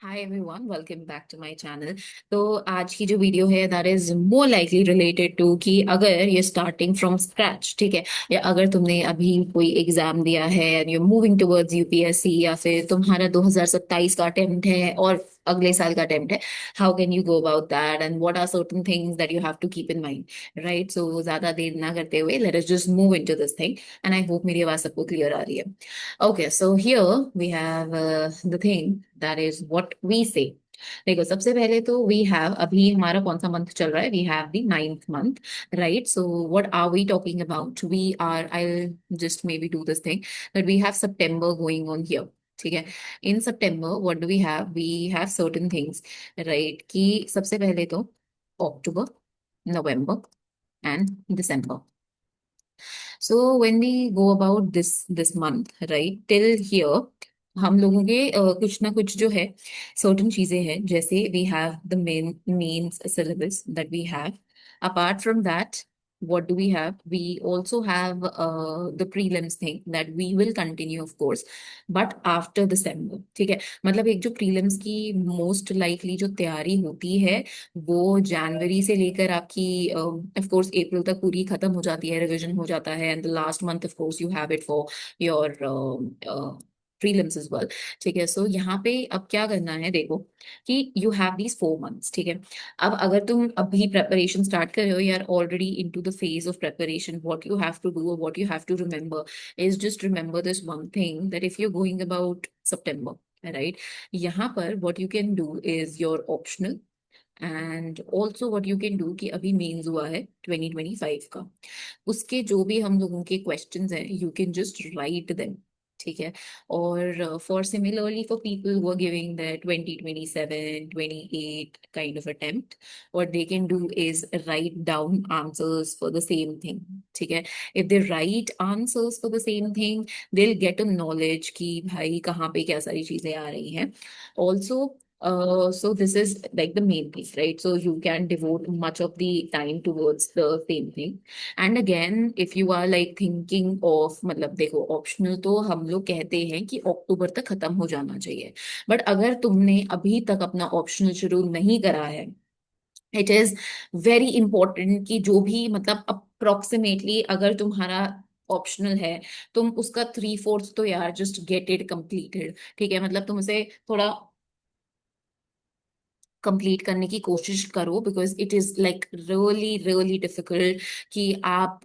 Hi everyone, welcome back to my channel. तो आज की जो वीडियो है that is more likely related to कि अगर ये स्टार्टिंग फ्रॉम स्क्रैच, ठीक है, या अगर तुमने अभी कोई एग्जाम दिया है and you moving towards UPSC, या फिर तुम्हारा 2027 का अटेम्प्ट है और अगले साल का अटेम्प्ट है, how can you go about that and what are certain things that you have to keep in mind, right? So ज्यादा देर ना करते हुए let us just move into this thing and I hope मेरी आवाज सबको clear आ रही है। Okay, so here we have the thing that is what we say. देखो, सबसे पहले तो वी हैव, अभी हमारा कौन सा मंथ चल रहा है? We have the ninth month, right? So what are we talking about? We are, I just maybe do this thing that we have September going on here. ठीक है, in September what do we have certain things, right? कि सबसे पहले तो October, November and December. So when we go about this month, right, till here, हम लोगों के कुछ ना कुछ जो है सर्टेन चीजें हैं, जैसे we have the mains syllabus that we have. Apart from that, what do we have? We also have the prelims thing that we will continue, of course, but after December. ठीक है, मतलब एक जो prelims की most likely जो तैयारी होती है वो जनवरी से लेकर आपकी ऑफ कोर्स अप्रैल तक पूरी खत्म हो जाती है, रिवीजन हो जाता है, and the last month of course you have it for your prelims as well. ठीक है, सो यहाँ पे अब क्या करना है, देखो कि यू हैव दीज 4 मंथ्स। ठीक है, अब अगर तुम अभी प्रेपरेशन स्टार्ट कर रहे हो, यार already in to the phase of preparation, what you have to do, what you have to remember is just remember this one thing that if you going about September, right, यहाँ पर what you can do is your optional, and also what you can do कि अभी mains हुआ है 2025 का, उसके जो भी हम लोगों के क्वेश्चंस हैं you can just write them. ठीक है, और for similarly for people who are giving the 2027 28 kind of attempt, what they can do is write down answers for the same thing. ठीक है, if they write answers for the same thing they will get a knowledge कि भाई कहाँ पे क्या सारी चीजें आ रही हैं। Also so this is like the main thing, right? So you can devote much of the time towards the same thing. And again, if you are like thinking of, मतलब देखो, ऑप्शनल तो हम लोग कहते हैं कि अक्टूबर तक खत्म हो जाना चाहिए, बट अगर तुमने अभी तक अपना ऑप्शनल शुरू नहीं करा है, इट इज वेरी इंपॉर्टेंट कि जो भी मतलब अप्रोक्सीमेटली अगर तुम्हारा ऑप्शनल है, तुम उसका 3/4 तो यार जस्ट गेट इट कंप्लीटेड। ठीक है, मतलब तुम उसे थोड़ा कंप्लीट करने की कोशिश करो, because it is like really really difficult कि आप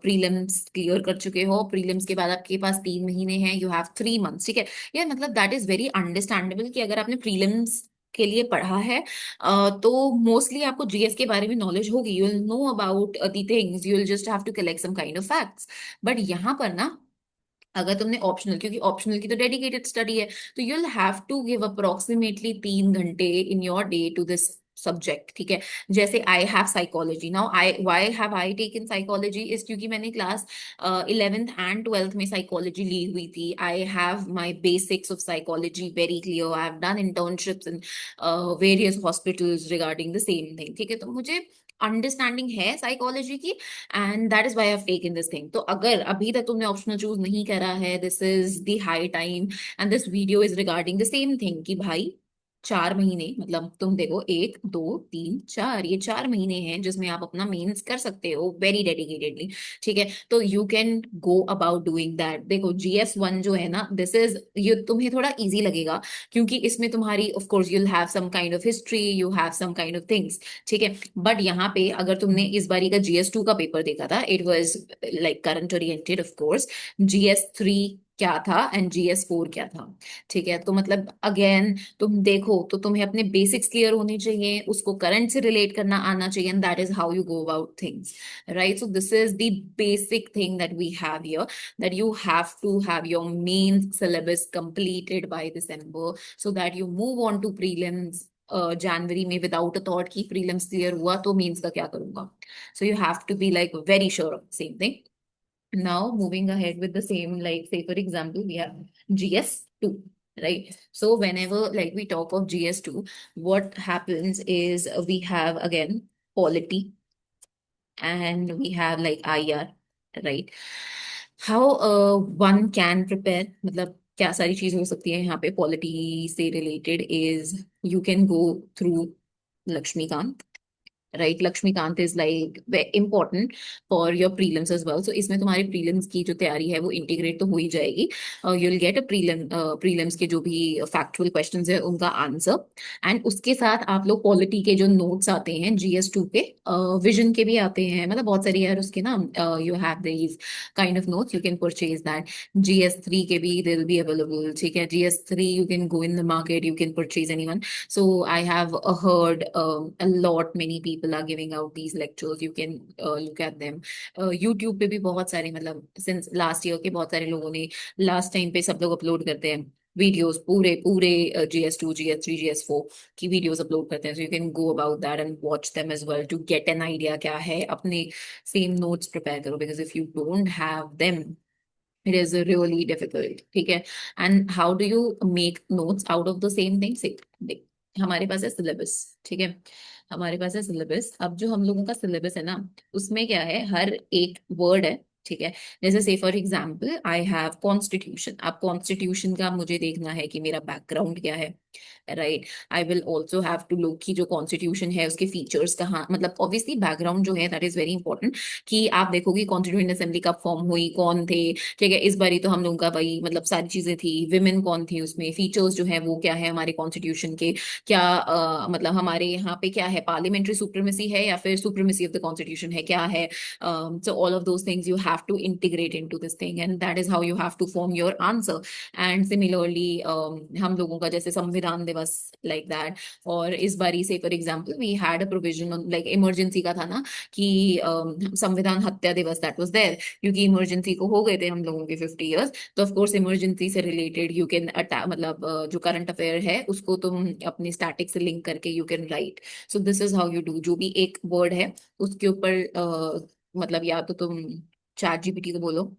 प्रीलिम्स क्लियर कर चुके हो, प्रीलिम्स के बाद आपके पास 3 महीने हैं, यू हैव 3 मंथ्स। ठीक है, ये मतलब दैट इज वेरी अंडरस्टैंडेबल कि अगर आपने प्रीलिम्स के लिए पढ़ा है तो मोस्टली आपको जीएस के बारे में नॉलेज होगी, you will know about the things, you will just have to collect some kind of facts. But यहाँ पर ना, अगर तुमने ऑप्शनल, क्योंकि ऑप्शनल की तो डेडिकेटेड स्टडी है, तो you will have to give approximately 3 घंटे in your day to this subject. ठीक है, जैसे I have psychology now, I why have I taken psychology is क्योंकि मैंने क्लास 11th एंड 12th में साइकोलॉजी ली हुई थी। I have my basics of psychology very clear, I have done internships in various hospitals regarding the same thing. ठीक है, तो मुझे understanding है साइकोलॉजी की, and that is why I have taken this thing. तो अगर अभी तक तुमने ऑप्शनल चूज नहीं करा है, this is the high time, and this video is regarding the same thing कि भाई 4 महीने, मतलब तुम देखो 1 2 3 4, ये 4 महीने हैं जिसमें आप अपना मेंस कर सकते हो वेरी डेडिकेटेडली। ठीक है, तो you can go about doing that. देखो GS1 जो है ना, दिस इज, ये तुम्हें थोड़ा इजी लगेगा क्योंकि इसमें तुम्हारी of course you have some kind of history, you have some kind of things. ठीक है, बट यहाँ पे अगर तुमने इस बारी का GS2 का पेपर देखा था, it was like current oriented of course, GS3 क्या था एंड GS4 क्या था। ठीक है, तो मतलब अगेन तुम देखो तो तुम्हें अपने बेसिक्स क्लियर होने चाहिए, उसको करंट से रिलेट करना आना चाहिए, and that is how you go about things, right? So this is the basic thing that we have here, that you have to have your main syllabus completed by December so that you move on to prelims जनवरी में without a thought की prelims clear हुआ तो mains का क्या करूंगा। So you have to be like very sure of same thing. Now moving ahead with the same, like say for example we have GS2, right? So whenever like we talk of GS2, what happens is we have again polity and we have like IR, right? How one can prepare, मतलब क्या सारी चीजें हो सकती है यहाँ पे polity से related is you can go through Lakshmikant, right? Lakshmikant is like important for your prelims as well. So इसमें तुम्हारी प्रीलिम्स की जो तैयारी है वो इंटीग्रेट तो हो ही जाएगी। You will get a prelims के जो भी फैक्चुअल क्वेश्चंस है उनका आंसर, एंड उसके साथ आप लोग पॉलिटी के जो नोट्स आते हैं GS2 के, विजन के भी आते हैं, मतलब बहुत सारी यार उसके ना, you have these kind of notes, you can purchase that. GS3 के भी दे विल बी अवेलेबल, ठीक है? GS3 you can go in the market, you can purchase anyone. So I have heard a lot many people are giving out these lectures. You can look at them. YouTube पे भी बहुत सारे, मतलब since last year के बहुत सारे लोगों ने लास्ट टाइम पे सब लोग अपलोड करते हैं वीडियोस, पूरे पूरे GS2 GS3 GS4 की वीडियोस अपलोड करते हैं। So you can go about that and watch them as well to get an idea क्या है, अपने सेम नोट्स प्रिपेयर करो, because if you don't have them it is really difficult, ठीक है? And how do you make notes out of the same thing? देख, हमारे पास है syllabus, ठीक है? हमारे पास है सिलेबस। अब जो हम लोगों का सिलेबस है ना, उसमें क्या है, हर एक वर्ड है, ठीक है? जैसे से for example I have constitution. अब कॉन्स्टिट्यूशन का मुझे देखना है कि मेरा बैकग्राउंड क्या है, right? I will also have to look कि जो कॉन्स्टिट्यूशन है उसके फीचर्स कहाँ, मतलब ऑब्वियसली बैकग्राउंड जो है दैट इज वेरी इंपॉर्टेंट, कि आप देखोगे कॉन्स्टिट्यूएंट असेंबली कब फॉर्म हुई, कौन थे, ठीक है? इस बारी तो हम लोगों का भाई मतलब सारी चीजें थी, विमेन कौन थी उसमें, फीचर्स जो है वो क्या है हमारे कॉन्स्टिट्यूशन के, क्या मतलब हमारे यहाँ पे क्या है, पार्लियामेंट्री सुप्रीमेसी है या फिर सुप्रीमेसी ऑफ द कॉन्स्टिट्यूशन है, क्या है? So all of those things you have to integrate into this thing, and that is how you have to form your answer. And similarly हम लोगों का जैसे संविधान दिवस, लाइक दैट। और इस बारी से for example we had a provision like emergency का था ना, कि Samvidhan Hatya Diwas that was there, क्योंकि इमरजेंसी को हो गए थे हम लोगों के 50 इयर्स। तो ऑफ कोर्स इमरजेंसी से रिलेटेड यू कैन मतलब जो करंट अफेयर है उसको तुम अपनी स्टैटिक से लिंक करके you can write. So this is how you do. जो भी एक वर्ड है उसके ऊपर मतलब या तो तुम चैट जीपीटी को बोलो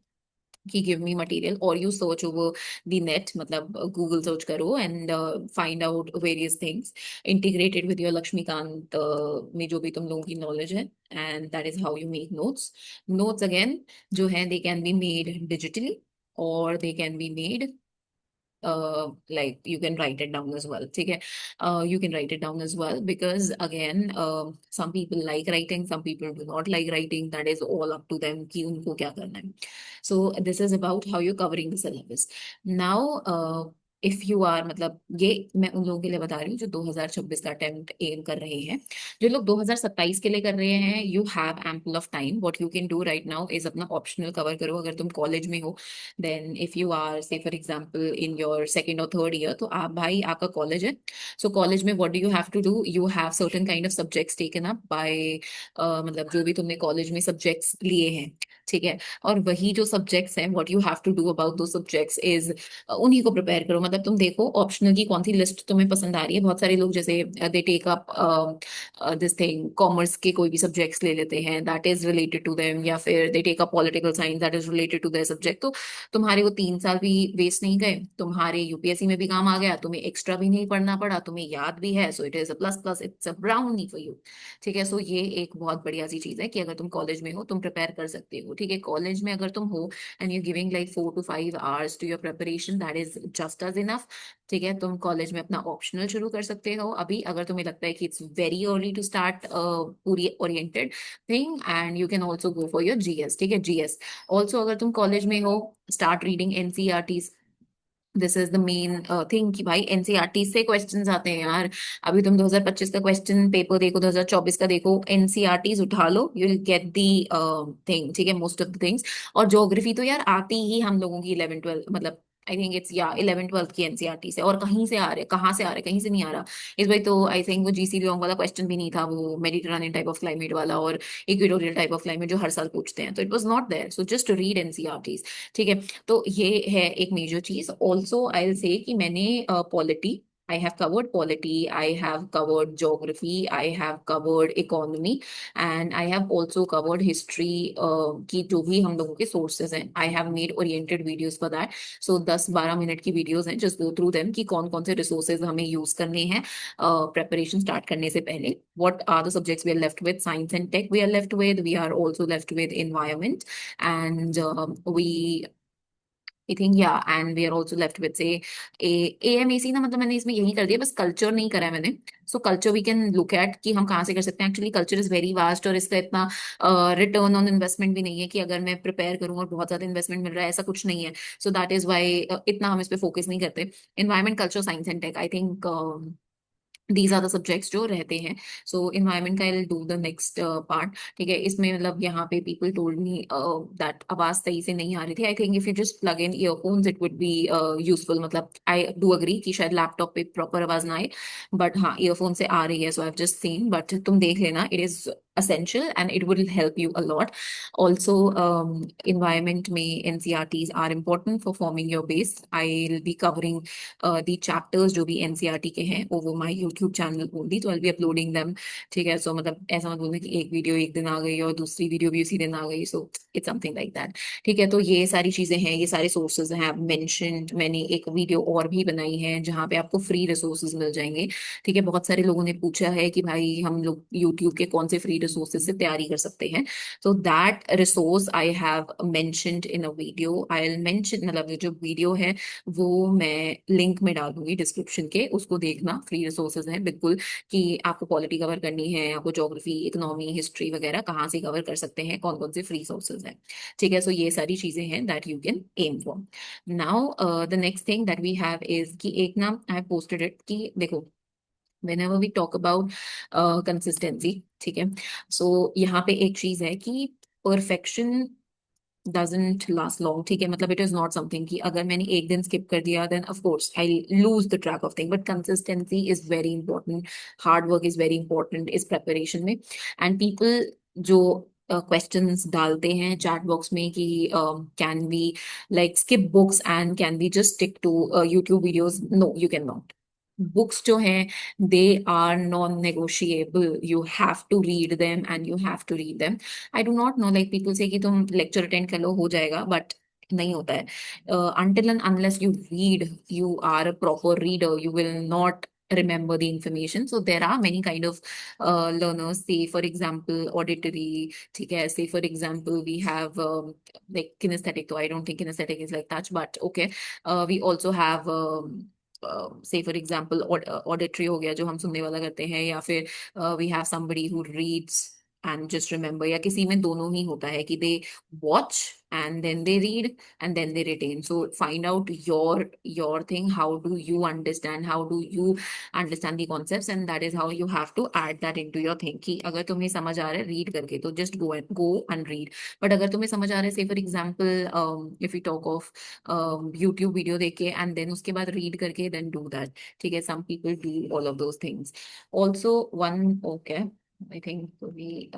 कि गिव मी मटेरियल, और you search over the net, मतलब गूगल सर्च करो and find out various things integrated with your Laxmikanth में जो भी तुम लोगों की नॉलेज है, and that is how you make notes. Notes again जो है they can be made digitally, और they can be made like you can write it down as well, ठीक है? You can write it down as well, because again some people like writing, some people do not like writing, that is all up to them कि उनको क्या करना है। So this is about how you're covering the syllabus now. If you are, मतलब ये मैं उन लोगों के लिए बता रही हूँ जो 2026 का अटेम्प्ट एम कर रहे हैं। जो लोग 2027 के लिए कर रहे हैं, you have ample of time. What you can do right now is अपना ऑप्शनल कवर करो। अगर तुम कॉलेज में हो, then if you are say for example in your second और थर्ड ईयर, तो आप भाई आपका कॉलेज है। सो कॉलेज में what do you have to do, you have certain kind of subjects taken up by, मतलब जो भी तुमने कॉलेज में सब्जेक्ट्स लिए हैं, ठीक है? और वही जो सब्जेक्ट्स हैं, what you have to do about those subjects is उन्हीं को प्रिपेयर करो। मतलब तुम देखो ऑप्शनल की कौन सी लिस्ट तुम्हें पसंद आ रही है। बहुत सारे लोग जैसे they take up this thing, commerce के कोई भी सब्जेक्ट्स ले लेते हैं that is related to them, या फिर they take up political science that is related to their subject. तो तुम्हारे वो 3 साल भी वेस्ट नहीं गए, तुम्हारे यूपीएससी में भी काम आ गया, तुम्हें एक्स्ट्रा भी नहीं पढ़ना पड़ा, तुम्हें याद भी है। So it is a plus plus, it's a brownie for you, ठीक है? सो ये एक बहुत बढ़िया सी चीज है कि अगर तुम कॉलेज में हो तुम प्रिपेयर कर सकते हो, ठीक है? कॉलेज में अगर तुम हो and you giving like 4 to 5 hours to your preparation, that is just as enough, ठीक है? तुम कॉलेज में अपना ऑप्शनल शुरू कर सकते हो अभी, अगर तुम्हें लगता है कि it's very early to start पूरी oriented thing, and you can also go for your GS, ठीक है? जीएस ऑल्सो अगर तुम कॉलेज में हो, start reading NCERT. This is the main thing कि भाई एनसीईआरटी से क्वेश्चंस आते हैं यार। अभी तुम 2025 का क्वेश्चन पेपर देखो, 2024 का देखो, एनसीईआरटी उठा लो, you will get the thing, ठीक है? Most of the things. और ज्योग्राफी तो यार आती ही हम लोगों की 11 12, मतलब आई थिंक इट्स या 11 12 की एनसीईआरटी से, और कहीं से आ रहे, कहाँ से आ रहे, कहीं से नहीं आ रहा। इस बार तो आई थिंक वो जीसी लियोंग वाला क्वेश्चन भी नहीं था, वो मेडिटेरेनियन टाइप ऑफ क्लाइमेट वाला और इक्वेटोरियल टाइप ऑफ क्लाइमेट जो हर साल पूछते हैं, तो it was not there. So just read NCERTs, ठीक है? तो ये है एक मेजर चीज। ऑल्सो आई विल से कि मैंने polity, I have covered polity, I have covered geography, I have covered economy, and I have also covered history की जो भी हम लोगों के sources हैं। I have made oriented videos for that. So 10-12 minute की videos हैं, just go through them कि कौन कौन से resources हमें use करने हैं preparation start करने से पहले। What are the subjects we are left with? Science and tech we are left with. We are also left with environment, and we I think या and we are also left with say AMAC ना, मतलब मैंने इसमें यही कर दिया, बस culture नहीं करा है मैंने। So culture we can look at कि हम कहाँ से कर सकते हैं। Actually culture is very vast, और इसका इतना रिटर्न ऑन इन्वेस्टमेंट भी नहीं है कि अगर मैं प्रिपेयर करूँ और बहुत ज्यादा इन्वेस्टमेंट मिल रहा है, ऐसा कुछ नहीं है। सो दैट इज वाई इतना हम इस पे फोकस नहीं करते। Environment, culture, science and tech, I think these are the subjects जो रहते हैं। सो इन्वायरमेंट का I will do the next part. ठीक है, इसमें मतलब यहाँ पे पीपल टोल्ड मी दैट आवाज सही से नहीं आ रही थी। I think if you just plug in earphones it would be useful. मतलब आई डू अग्री कि शायद लैपटॉप पे प्रॉपर आवाज ना आए, बट हाँ ईयरफोन से आ रही है। सो आई जस्ट सीन, बट तुम देख लेना, it is essential and it will help you a lot. Also, environment में NCRTs are important for forming your base. I'll be covering the chapters जो भी NCRT के हैं over my YouTube channel only, तो I'll be uploading them। ठीक है, सो मतलब ऐसा मत बोलना कि एक वीडियो एक दिन आ गई और दूसरी वीडियो भी उसी दिन आ गई। So it's something like that. ठीक है, तो ये सारी चीजें हैं, ये सारे सोर्सेज हैं मेंशनड। मैंने एक वीडियो और भी बनाई है जहाँ पे आपको फ्री रिसोर्सेज मिल जाएंगे। ठीक है, बहुत सारे लोगों ने पूछा है कि भाई हम लोग यूट्यूब के कौन से फ्री रिसोर्सेज से तैयारी कर सकते हैं। So that resource I have mentioned in a video. I will mention, मतलब ये जो वीडियो है वो मैं लिंक में डाल दूंगी डिस्क्रिप्शन के, उसको देखना। फ्री रिसोर्सेज हैं बिल्कुल, कि आपको पॉलिटी कवर करनी है, आपको ज्योग्राफी, इकोनॉमी, हिस्ट्री वगैरह कहाँ से कवर कर सकते हैं, कौन कौन से फ्री सोर्सेज हैं। ठीक है, सो ये सारी चीजें हैं that you can aim for. Now the next thing that we have is कि एक ना आई पोस्टेड इट कि देखो, whenever we talk about consistency, ठीक है, सो यहाँ पे एक चीज है कि परफेक्शन doesn't last long। ठीक है, मतलब इट इज नॉट समथिंग कि अगर मैंने एक दिन स्किप कर दिया then of course I lose the track of thing, but consistency is very important. Hard work is very important इस प्रेपरेशन में। एंड पीपल जो क्वेश्चंस डालते हैं चैट बॉक्स में कि can we like skip books and can we just stick to YouTube videos, no you can not. Books जो हैं they are non negotiable, you have to read them and you have to read them. I do not know, like people से कि तुम lecture attend कर लो हो जाएगा, but नहीं होता है। until and unless you read, you are a proper reader, you will not remember the information। So there are many kind of learners, say for example auditory, ठीक है, say for example we have like kinesthetic, though I don't think kinesthetic is like touch, but okay। We also have say for example auditory हो गया जो हम सुनने वाला करते हैं, या फिर we have somebody who reads and just remember, या किसी में दोनों ही होता है कि they watch and then they read and then they retain। So find out your thing, how do you understand, how do you understand the concepts, and that is how you have to add that into your thing कि अगर तुम्हें समझ आ रहा है read करके तो just go and read। but अगर तुम्हें समझ आ रहा है, say for example if we talk of YouTube video देख के एंड देन उसके बाद रीड करके देन डू दैट। ठीक है, some people do all of those things. Also one okay, I think we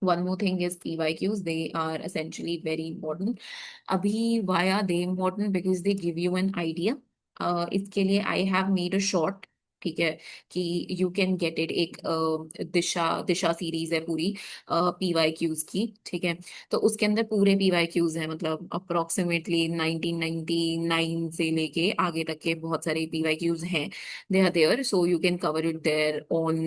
one more thing is PYQs, they are essentially very important। अभी why are they important? Because they give you an idea। इसके लिए I have made a short, ठीक है, कि you can get it. एक दिशा दिशा series है पूरी PYQs की। ठीक है, तो उसके अंदर पूरे PYQs हैं, मतलब अप्रोक्सीमेटली 1999 से लेके आगे तक के बहुत सारे PYQs हैं। They are there, so you can cover it there on,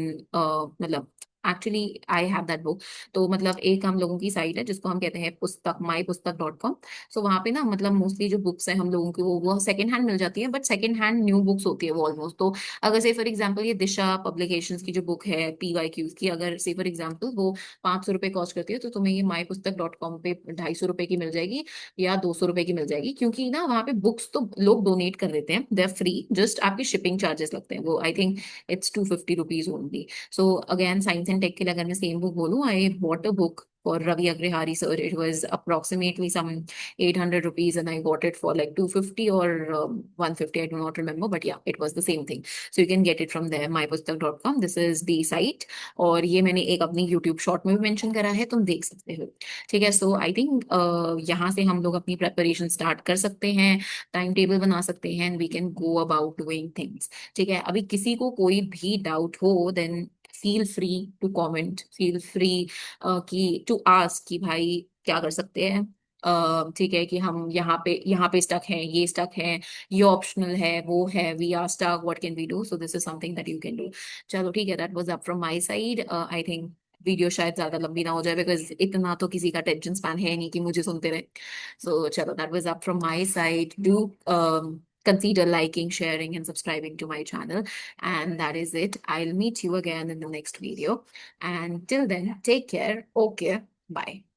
मतलब actually I have that book. तो मतलब एक हम लोगों की साइट है जिसको हम कहते हैं पुस्तक, mypustak.com। सो वहाँ पे ना मतलब मोस्टली जो बुक्स हैं हम लोगों की वो सेकंड हैंड मिल जाती है, but second hand new books होती है वो ऑलमोस्ट। तो अगर से फॉर एग्जांपल ये दिशा पब्लिकेशंस की जो बुक है PYQs की, अगर से फॉर एग्जांपल वो 500 रुपये कॉस्ट करती है, तो तुम्हें ये mypustak.com पे 250 रुपये की मिल जाएगी या 200 रुपये की मिल जाएगी। क्योंकि ना वहाँ पे बुक्स तो लोग डोनेट कर देते हैं, दे आर फ्री, जस्ट आपके शिपिंग चार्जेस लगते हैं, वो I think it's 250 rupees only. So again, science and tech के लिए अगर मैं सेम बुक बोलूँ, I bought a book for Ravi Agrihari sir। It was approximately some 800 rupees and I got it for like 250 or 150, I do not remember, but yeah, it was the same thing। So you can get it from there, mypustak.com, this is the site। और ये मैंने एक अपनी YouTube short में भी mention करा है, तुम देख सकते हो। ठीक है, सो आई थिंक यहाँ से हम लोग अपनी प्रेपरेशन स्टार्ट कर सकते हैं, टाइम टेबल बना सकते हैं, we can go about doing things. ठीक है, अभी किसी को कोई भी डाउट हो then feel free to comment, feel free कि टू आस्क कि भाई क्या कर सकते हैं। ठीक है, कि हम यहाँ पे स्टक हैं, ये स्टक हैं, ये ऑप्शनल है, वो है, we are stuck, what can we do. So this is something that you can do. चलो ठीक है, that was up from my side. I think video शायद ज्यादा लंबी ना हो जाए, बिकॉज इतना तो किसी का टेंशन स्पैन है नहीं कि मुझे सुनते रहे। सो चलो, that was up from my side. Do consider liking, sharing, and subscribing to my channel. And that is it. I'll meet you again in the next video. And till then, take care. Okay. Bye.